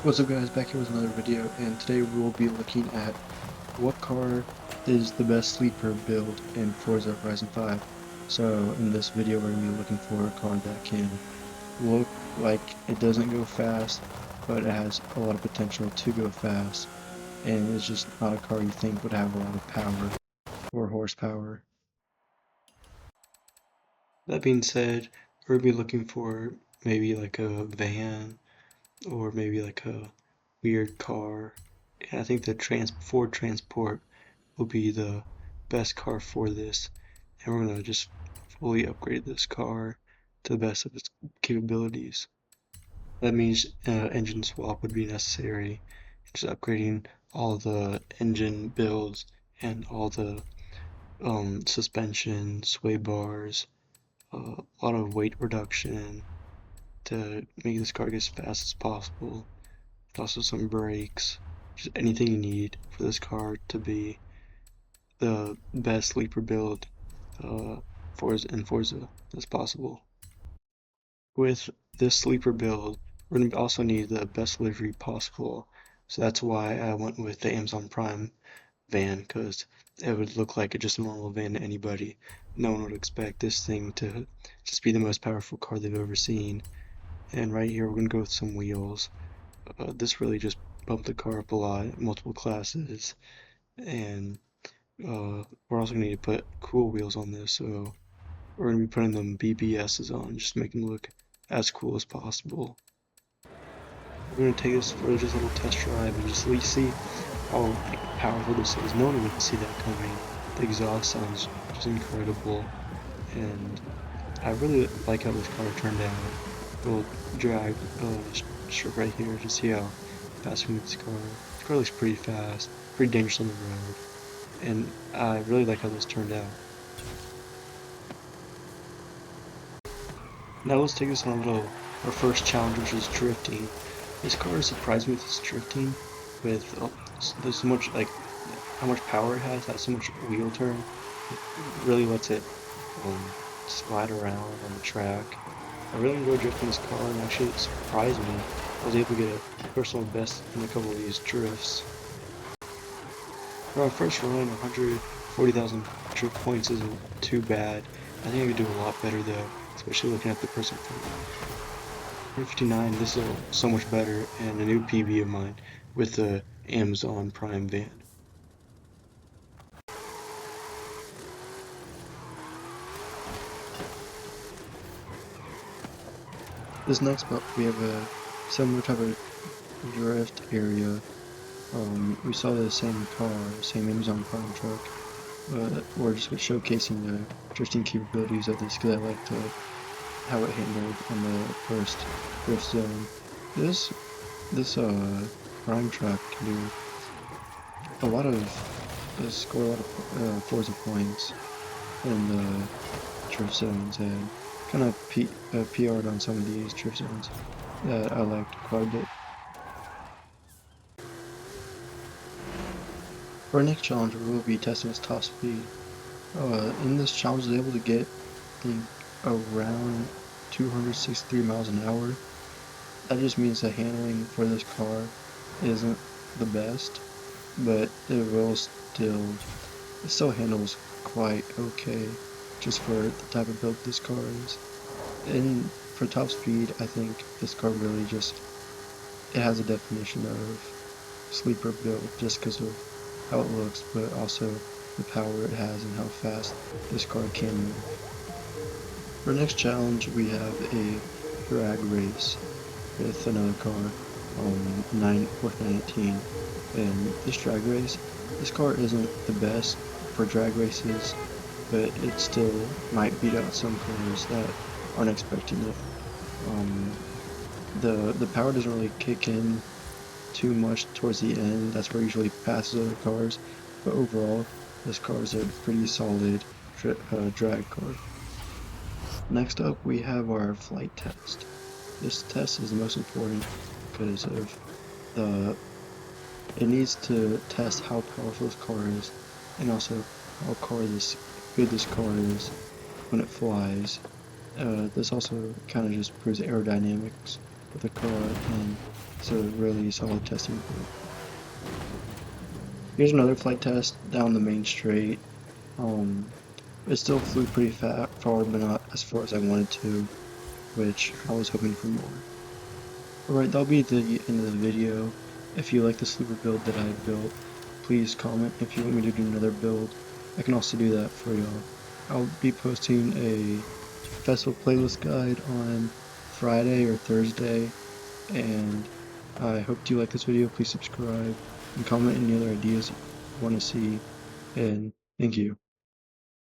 What's up guys, back here with another video, and today we will be looking at what car is the best sleeper build in Forza Horizon 5. So in this video we're going to be looking for a car that can look like it doesn't go fast, but it has a lot of potential to go fast, and it's just not a car you think would have a lot of power or horsepower. That being said, we're going to be looking for maybe like a van, or maybe like a weird car. And I think the Ford Transport will be the best car for this. And we're going to just fully upgrade this car to the best of its capabilities. That means engine swap would be necessary. Just upgrading all the engine builds and all the suspension, sway bars, a lot of weight reduction to make this car get as fast as possible. Also some brakes, just anything you need for this car to be the best sleeper build in Forza that's possible. With this sleeper build, we're going to also need the best livery possible, so that's why I went with the Amazon Prime van, because it would look like just a normal van to anybody. No one would expect this thing to just be the most powerful car they've ever seen. And right here we're going to go with some wheels. This really just bumped the car up a lot, multiple classes, and we're also going to need to put cool wheels on this, so we're going to be putting them BBSs on, just to make them look as cool as possible. We're going to take this for just a little test drive and just see how powerful this is. No one would see that coming. The exhaust sounds just incredible, and I really like how this car turned out. We'll drag strip right here to see how fast we move this car. This car looks pretty fast, pretty dangerous on the road, and I really like how this turned out. Now let's take this on our first challenge, which is drifting. This car surprised me with its drifting, with there's so much, like, how much power it has so much wheel turn. It really lets it slide around on the track. I really enjoyed drifting this car, and actually it surprised me. I was able to get a personal best in a couple of these drifts. For our first run, 140,000 drift points isn't too bad. I think I could do a lot better though, especially looking at the person point. 159, this is so much better, and a new PB of mine with the Amazon Prime van. This next map, we have a similar type of drift area. We saw the same car, same Amazon Prime truck, but we're just showcasing the drifting capabilities of this because I liked how it handled on the first drift zone. This Prime truck can do a lot of score a lot of Forza points in the drift zones, and kind of PR'd on some of these drift zones that I liked quite a bit. For our next challenge, we will be testing its top speed. In this challenge, I was able to get, I think, around 263 miles an hour. That just means the handling for this car isn't the best, but it still handles quite okay, just for the type of build this car is. And for top speed, I think this car really it has a definition of sleeper build just because of how it looks, but also the power it has and how fast this car can move. For our next challenge, we have a drag race with another car on 419, and this drag race, this car isn't the best for drag races, but it still might beat out some cars that aren't expecting it. The power doesn't really kick in too much towards the end. That's where it usually passes other cars, but overall this car is a pretty solid drag car. Next up, we have our flight test. This test is the most important because of it needs to test how powerful this car is, and also how good this car is when it flies. This also kind of just proves aerodynamics of the car, and It's a really solid testing point. Here's another flight test down the main straight. Um, it still flew pretty far, but not as far as I wanted to, which I was hoping for more. Alright, that'll be the end of the video. If you like the sleeper build that I built, please comment. If you want me to do another build, I can also do that for y'all. I'll be posting a festival playlist guide on Friday or Thursday, and I hope you like this video. Please subscribe and comment any other ideas you want to see, and thank you.